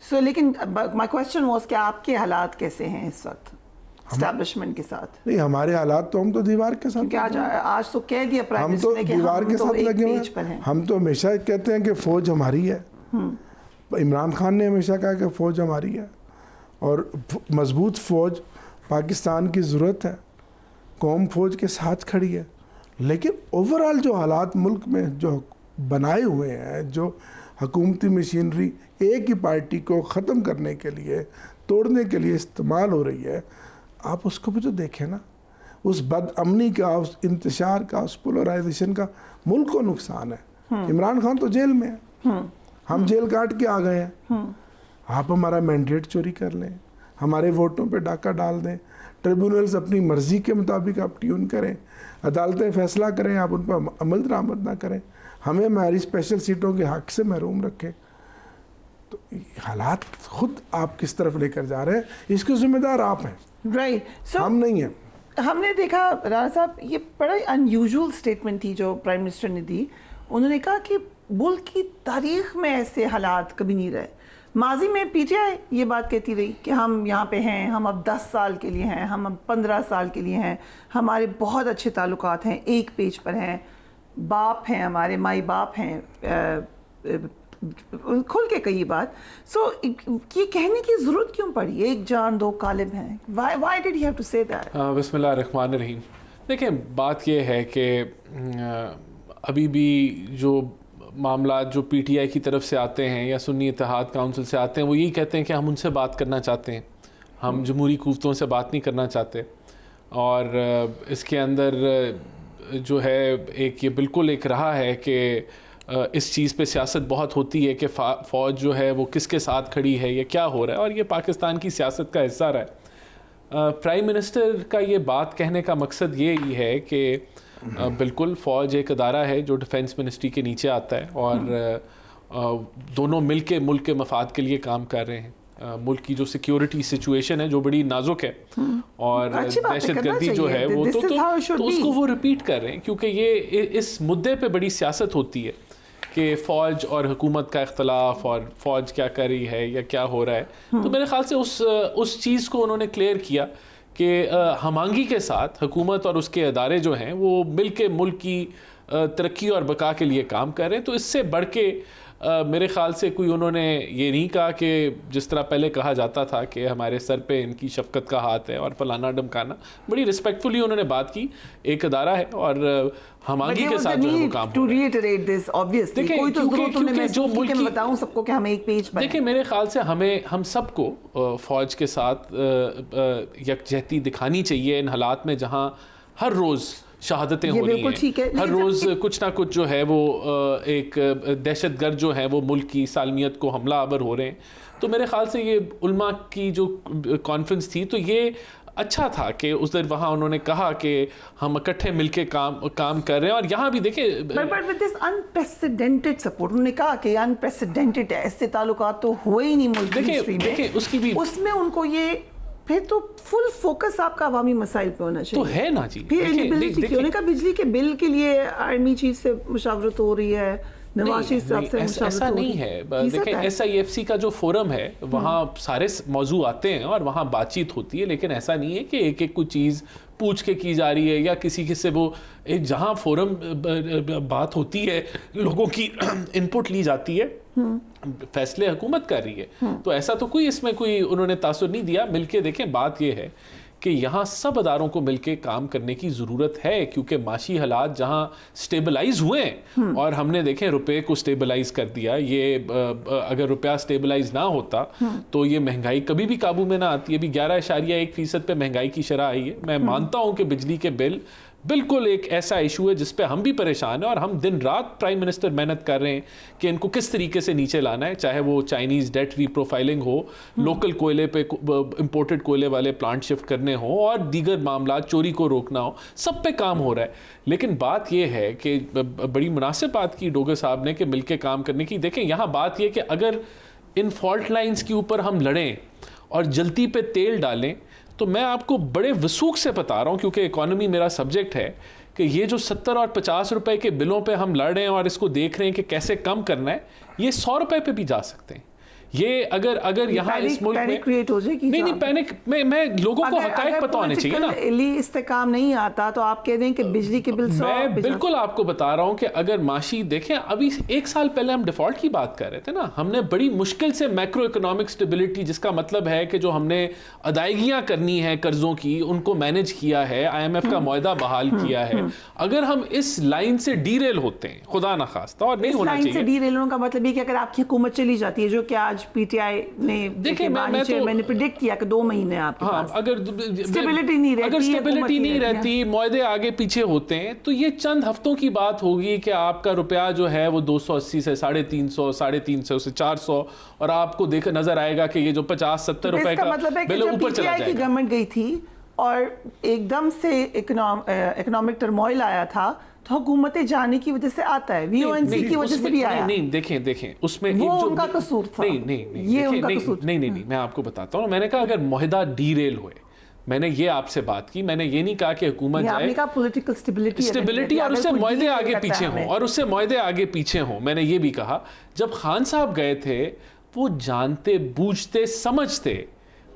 सो लेकिन my question was कि आपके हालात कैसे हैं इस वक्त एस्टैब्लिशमेंट के साथ? नहीं, हमारे हालात तो, हम तो दीवार के साथ, क्योंकि आज तो कह दिया प्राइम हम तो मिनिस्टर ने कि दीवार के साथ लगे हुए हैं। हम तो हमेशा कहते हैं कि फ़ौज हमारी है। इमरान खान ने हमेशा कहा कि फ़ौज हमारी है और मजबूत फ़ौज पाकिस्तान की ज़रूरत है, कौम फ़ौज के साथ खड़ी है। लेकिन ओवरऑल जो हालात मुल्क में जो बनाए हुए हैं, जो हुकूमती मशीनरी एक ही पार्टी को ख़त्म करने के लिए, तोड़ने के लिए इस्तेमाल हो रही है, आप उसको भी तो देखें ना। उस बदअमनी का, उस इंतशार का, उस पोलराइजेशन का मुल्क को नुकसान है। इमरान खान तो जेल में है, हम जेल काट के आ गए हैं। आप हमारा मैंडेट चोरी कर लें, हमारे वोटों पे डाका डाल दें, ट्रिब्यूनल्स अपनी मर्जी के मुताबिक आप ट्यून करें, अदालतें फैसला करें, आप उन पर अमल दरामद ना करें, हमें हमारी स्पेशल सीटों के हक से महरूम रखें। तो हालात खुद आप किस तरफ लेकर जा रहे हैं, इसके जिम्मेदार आप हैं, राइट। हम नहीं हैं। हमने देखा राणा साहब, ये बड़ा अनयूजुअल स्टेटमेंट थी जो प्राइम मिनिस्टर ने दी। उन्होंने कहा कि मुल्क की तारीख में ऐसे हालात कभी नहीं रहे। माजी में पीटीआई ये बात कहती रही कि हम यहाँ पे हैं, हम अब 10 साल के लिए हैं, हम अब 15 साल के लिए हैं, हमारे बहुत अच्छे ताल्लुकात हैं, एक पेज पर हैं, बाप हैं हमारे, माई बाप हैं, खुल के कही बात। सो ये कहने की ज़रूरत क्यों पड़ी? एक जान दो कालिब हैं, why did he have to say that? बिस्मिल्लाहिर्रहमानिर्रहीम। देखिए, बात ये है कि अभी भी जो मामला जो पीटीआई की तरफ से आते हैं या सुन्नी इत्तेहाद काउंसिल से आते हैं, वो यही कहते हैं कि हम उनसे बात करना चाहते हैं, हम जमहूरी कुव्वतों से बात नहीं करना चाहते। और इसके अंदर जो है एक ये बिल्कुल एक रहा है कि इस चीज़ पे सियासत बहुत होती है कि फ़ौज जो है वो किसके साथ खड़ी है, ये क्या हो रहा है, और ये पाकिस्तान की सियासत का हिस्सा रहा है। प्राइम मिनिस्टर का ये बात कहने का मकसद ये ही है कि बिल्कुल फ़ौज एक अदारा है जो डिफेंस मिनिस्ट्री के नीचे आता है और दोनों मिल के मुल्क के मफाद के लिए काम कर रहे हैं। मुल्क की जो सिक्योरिटी सिचुएशन है जो बड़ी नाजुक है और दहशतगर्दी जो है वो तो उसको वो रिपीट कर रहे हैं, क्योंकि ये इस मुद्दे पे बड़ी सियासत होती है कि फ़ौज और हुकूमत का इख्तलाफ और फ़ौज क्या कर रही है या क्या हो रहा है। तो मेरे ख्याल से उस चीज़ को उन्होंने क्लियर किया कि हमांगी के साथ हुकूमत और उसके अदारे जो हैं वो मिल के मुल्क की तरक्की और बका के लिए काम कर रहे हैं। तो इससे बढ़ के मेरे ख़्याल से कोई उन्होंने ये नहीं कहा कि जिस तरह पहले कहा जाता था कि हमारे सर पे इनकी शफ़क़त का हाथ है और फलाना डमकाना। बड़ी रिस्पेक्टफुली उन्होंने बात की, एक अदारा है और हमांगी के साथ जो है वो काम हो रहा है। देखिए, मेरे ख्याल से हम सबको फ़ौज के साथ यकजहती दिखानी चाहिए इन हालात में जहाँ हर रोज़ शहादतें हो रही हैं, हर रोज़ कुछ ना कुछ जो है वो एक दहशतगर्द जो है वो मुल्क की सालमियत को हमला आवर हो रहे हैं। तो मेरे ख्याल से ये उलमा की जो कॉन्फ्रेंस थी तो ये अच्छा था कि उस दिन वहाँ उन्होंने कहा कि हम इकट्ठे मिलके काम कर रहे हैं। और यहाँ भी देखिए अनप्रेसिडेंटेड सपोर्ट, उन्होंने कहा कि अनप्रेसिडेंटेड है, ऐसे ताल्लुकात तो हुए ही नहीं मुल्क की हिस्ट्री में। देखिए उसकी भी उसमें उनको ये फिर तो फुल फोकस आपका अवामी मसाइल पे होना चाहिए। तो है ना जी। फिर इनेबिलिटी का बिजली के बिल के लिए आर्मी चीफ से मुशावरत हो रही है, नवाज शरीफ साहब से मुशावरत ऐसा नहीं है। देखिए SIFC का जो फोरम है वहाँ सारे मौजू आते हैं और वहाँ बातचीत होती है, लेकिन ऐसा नहीं है कि एक एक कोई चीज़ पूछ के की जा रही है या किसी से वो जहाँ फोरम बात होती है, लोगों की इनपुट ली जाती है, फैसले हुकूमत कर रही है। तो ऐसा तो कोई इसमें कोई उन्होंने तासुर नहीं दिया। मिलके देखें, बात यह है कि यहाँ सब अदारों को मिलके काम करने की ज़रूरत है, क्योंकि माशी हालात जहाँ स्टेबलाइज हुए हैं और हमने देखें रुपए को स्टेबलाइज कर दिया। ये अगर रुपया स्टेबलाइज ना होता तो ये महंगाई कभी भी काबू में ना आती। अभी 11.1% पे महंगाई की शरह आई है। मैं मानता हूँ कि बिजली के बिल बिल्कुल एक ऐसा इशू है जिस पे हम भी परेशान हैं और हम दिन रात प्राइम मिनिस्टर मेहनत कर रहे हैं कि इनको किस तरीके से नीचे लाना है, चाहे वो चाइनीज़ डेट रीप्रोफाइलिंग हो, लोकल कोयले पे इंपोर्टेड कोयले वाले प्लांट शिफ्ट करने हो और दीगर मामला चोरी को रोकना हो, सब पे काम हो रहा है। लेकिन बात यह है कि बड़ी मुनासिब बात की डोगर साहब ने कि मिलके काम करने की। देखें, यहाँ बात यह कि अगर इन फॉल्ट लाइन्स के ऊपर हम लड़ें और जल्दी पे तेल डालें तो मैं आपको बड़े वसूख से बता रहा हूँ, क्योंकि इकोनॉमी मेरा सब्जेक्ट है, कि ये जो 70 और 50 रुपए के बिलों पे हम लड़ रहे हैं और इसको देख रहे हैं कि कैसे कम करना है, ये 100 रुपए पे भी जा सकते हैं। ये अगर यहाँ इस मुल्क में क्रिएट हो जाएगी। नहीं पैनिक मैं लोगों को हकायक पता होने चाहिए ना। इस्तेकाम नहीं आता तो आप कह दें कि बिजली के बिल मैं बिल्कुल आपको बता रहा हूं कि अगर माशी देखें, अभी 1 साल पहले हम डिफॉल्ट की बात कर रहे थे ना, हमने बड़ी मुश्किल से मैक्रो इकोनॉमिक स्टेबिलिटी, जिसका मतलब है कि जो हमने अदायगियां करनी है कर्जों की, उनको मैनेज किया है, IMF का मुआहदा बहाल किया है। अगर हम इस लाइन से डीरेल होते हैं, खुदा ना खास्ता, और नहीं होना चाहिए, डीरेल होने का मतलब ये कि अगर आपकी हुकूमत चली जाती है, जो कि आज PTI ने देखिए मैंने प्रेडिक्ट किया कि 2 महीने आपके पास अगर स्टेबिलिटी नहीं रहती, मुआहदे आगे पीछे होते हैं, तो ये चंद हफ्तों की बात होगी कि आपका रुपया जो है वो 280 से 350 से 400, और आपको देख नजर आएगा कि ये जो 50-70 रुपए का बिल ऊपर चला जाएगा। गवर्नमेंट गई थी और एकदम से इकोनॉमिक टर्मोइल आया था, तो हुकूमतें जाने की वजह से आता है, VONC की वजह से भी आया। नहीं देखें उसमें वो उनका कसूर था। नहीं मैं आपको बताता हूँ। मैंने कहा अगर मुआहदा डीरेल हुए, मैंने ये आपसे बात की, मैंने ये नहीं कहा कि हुकूमत जाए, पॉलिटिकल स्टेबिलिटी और उससे मुआहदे आगे पीछे हों, और उससे मुआहदे आगे पीछे हों। मैंने ये भी कहा, जब खान साहब गए थे, वो जानते बूझते समझते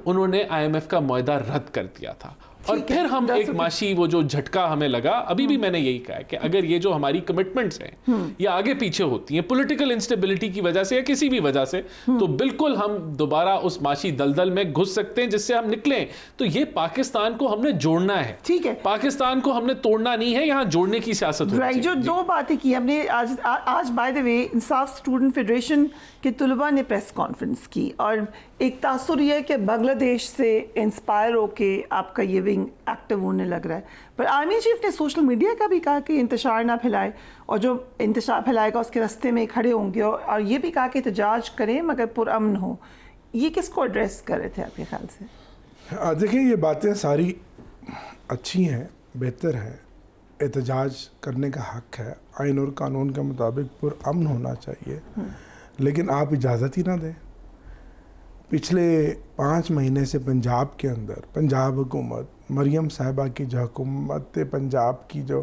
उन्होंने IMF का मुआहदा रद्द कर दिया था, और फिर हम एक माशी वो जो झटका हमें लगा। अभी भी मैंने यही कहा है कि अगर ये जो हमारी कमिटमेंट्स हैं ये आगे पीछे होती हैं पॉलिटिकल इंस्टेबिलिटी की वजह से या किसी भी वजह से, तो बिल्कुल हम दोबारा उस माशी दलदल में घुस सकते हैं जिससे हम निकलें। तो ये पाकिस्तान को हमने जोड़ना है, ठीक है, पाकिस्तान को हमने तोड़ना नहीं है, यहाँ जोड़ने की सियासत होती है। जो 2 बातें की हमने आज by the way Insaf student federation के तुलबा ने प्रेस कॉन्फ्रेंस की, और एक तासुर यह कि बांग्लादेश से इंस्पायर होके आपका ये विंग एक्टिव होने लग रहा है। पर आर्मी चीफ ने सोशल मीडिया का भी कहा कि इंतशार ना फैलाए, और जो इंतशार फैलाएगा उसके रास्ते में खड़े होंगे, और ये भी कहा कि एहतजाज करें मगर पुरअमन हो। ये किसको एड्रेस कर रहे थे आपके ख्याल से? देखिए, ये बातें सारी अच्छी हैं, बेहतर हैं, एहतजाज करने का हक है, आइन और कानून के मुताबिक पुरअमन होना चाहिए, लेकिन आप इजाज़त ही ना दें। पिछले 5 महीने से पंजाब के अंदर पंजाब हुकूमत, मरियम साहिबा की जो हुकूमत पंजाब की जो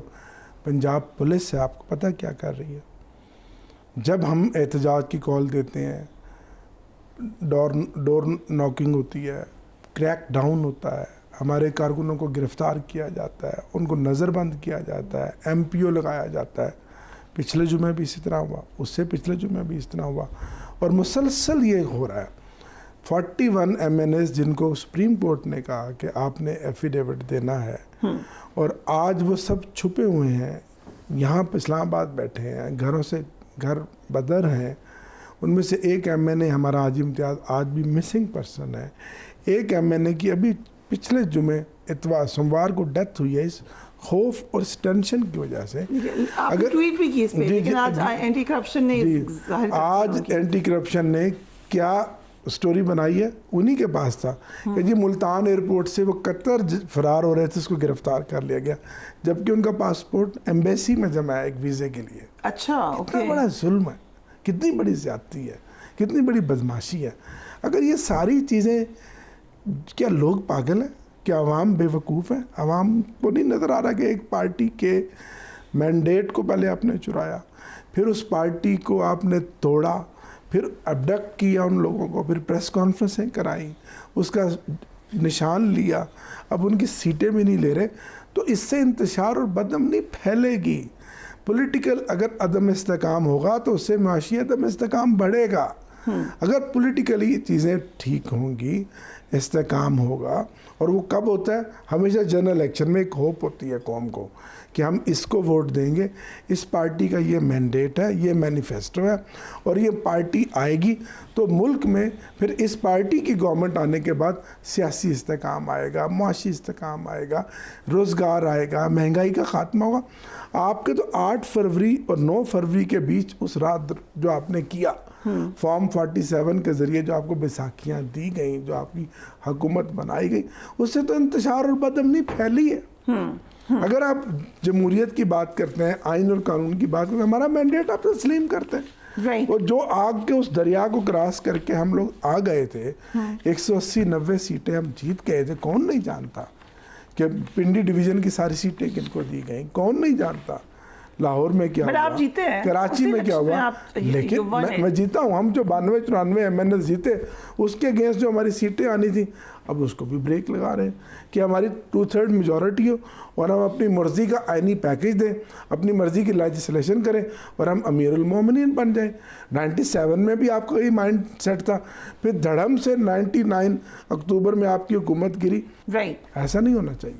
पंजाब पुलिस है, आपको पता क्या कर रही है? जब हम एहतजाज की कॉल देते हैं, डोर नॉकिंग होती है, क्रैक डाउन होता है, हमारे कारकुनों को गिरफ्तार किया जाता है, उनको नज़रबंद किया जाता है, MPO लगाया जाता है। पिछले जुमे भी इसी तरह हुआ, उससे पिछले जुमे भी इस तरह हुआ, और मुसलसल ये हो रहा है। 41 MNAs जिनको सुप्रीम कोर्ट ने कहा कि आपने एफिडेविट देना है, और आज वो सब छुपे हुए हैं, यहाँ पे इस्लामाबाद बैठे हैं, घरों से घर बदर हैं। उनमें से एक MNA हमारा आजिम इम्तियाज़ आज भी मिसिंग पर्सन है। एक MNA की अभी पिछले जुमे इतवार सोमवार को डेथ हुई है, इस खौफ और इस टेंशन की वजह से। अगर ट्वीट भी की इस पे, लेकिन आज एंटी करप्शन ने आज एंटी करप्शन ने क्या स्टोरी बनाई है, उन्हीं के पास था कि जी मुल्तान एयरपोर्ट से वो कतर फरार हो रहे थे, उसको गिरफ्तार कर लिया गया, जबकि उनका पासपोर्ट एम्बेसी में जमा है एक वीज़े के लिए। अच्छा, कितना बड़ा जुल्म है, कितनी बड़ी ज़्यादती है, कितनी बड़ी बदमाशी है। अगर ये सारी चीज़ें, क्या लोग पागल हैं? क्या अवाम बेवकूफ़ है? अवाम को नहीं नज़र आ रहा कि एक पार्टी के मैंडेट को पहले आपने चुराया, फिर उस पार्टी को आपने तोड़ा, फिर अबडक्ट किया उन लोगों को, फिर प्रेस कॉन्फ्रेंसें कराई, उसका निशान लिया, अब उनकी सीटें भी नहीं ले रहे, तो इससे इंतशार और बदअमनी फैलेगी। पॉलिटिकल अगर अदम इस्तेकाम होगा तो उससे माशी अदम इस्तेकाम बढ़ेगा। अगर पॉलिटिकली चीज़ें ठीक होंगी, इस्तेकाम होगा, और वो कब होता है? हमेशा जनरल इलेक्शन में एक होप होती है कौम को कि हम इसको वोट देंगे, इस पार्टी का ये मैंडेट है, ये मैनिफेस्टो है, और ये पार्टी आएगी तो मुल्क में फिर इस पार्टी की गवर्नमेंट आने के बाद सियासी इस्तेकाम आएगा, मुआशी इस्तेकाम आएगा, रोज़गार आएगा, महंगाई का ख़ात्मा होगा। आपके तो 8 फरवरी और 9 फरवरी के बीच उस रात जो आपने किया, फॉर्म 47 के ज़रिए जो आपको बैसाखियाँ दी गई, जो आपकी हुकूमत बनाई गई, उससे तो इंतशार और बदअमनी फैली है। अगर आप जमहूरियत की बात करते हैं, आइन और कानून की बात करते हैं, हमारा मैंडेट आप तस्लीम करते हैं। और जो आग के उस दरिया को क्रॉस करके हम लोग आ गए थे, 180-90 सीटें हम जीत गए थे। कौन नहीं जानता कि पिंडी डिवीज़न की सारी सीटें किनको दी गई, कौन नहीं जानता। लाहौर में क्या But हुआ, आप जीते हैं, कराची उसी में क्या election में हुआ, आप लेकिन you won it. मैं जीता हूँ। हम जो 92-94 MNL जीते उसके अगेंस्ट जो हमारी सीटें आनी थी, अब उसको भी ब्रेक लगा रहे हैं कि हमारी 2/3 मेजॉरिटी हो और हम अपनी मर्ज़ी का आइनी पैकेज दें, अपनी मर्ज़ी की लेजिस्लेशन करें और हम अमीरुल मोमिनीन बन जाएं। 97 में भी आपका यही माइंड सेट था, फिर धड़म से 99 अक्टूबर में आपकी हुकूमत गिरी। राइट। ऐसा नहीं होना चाहिए।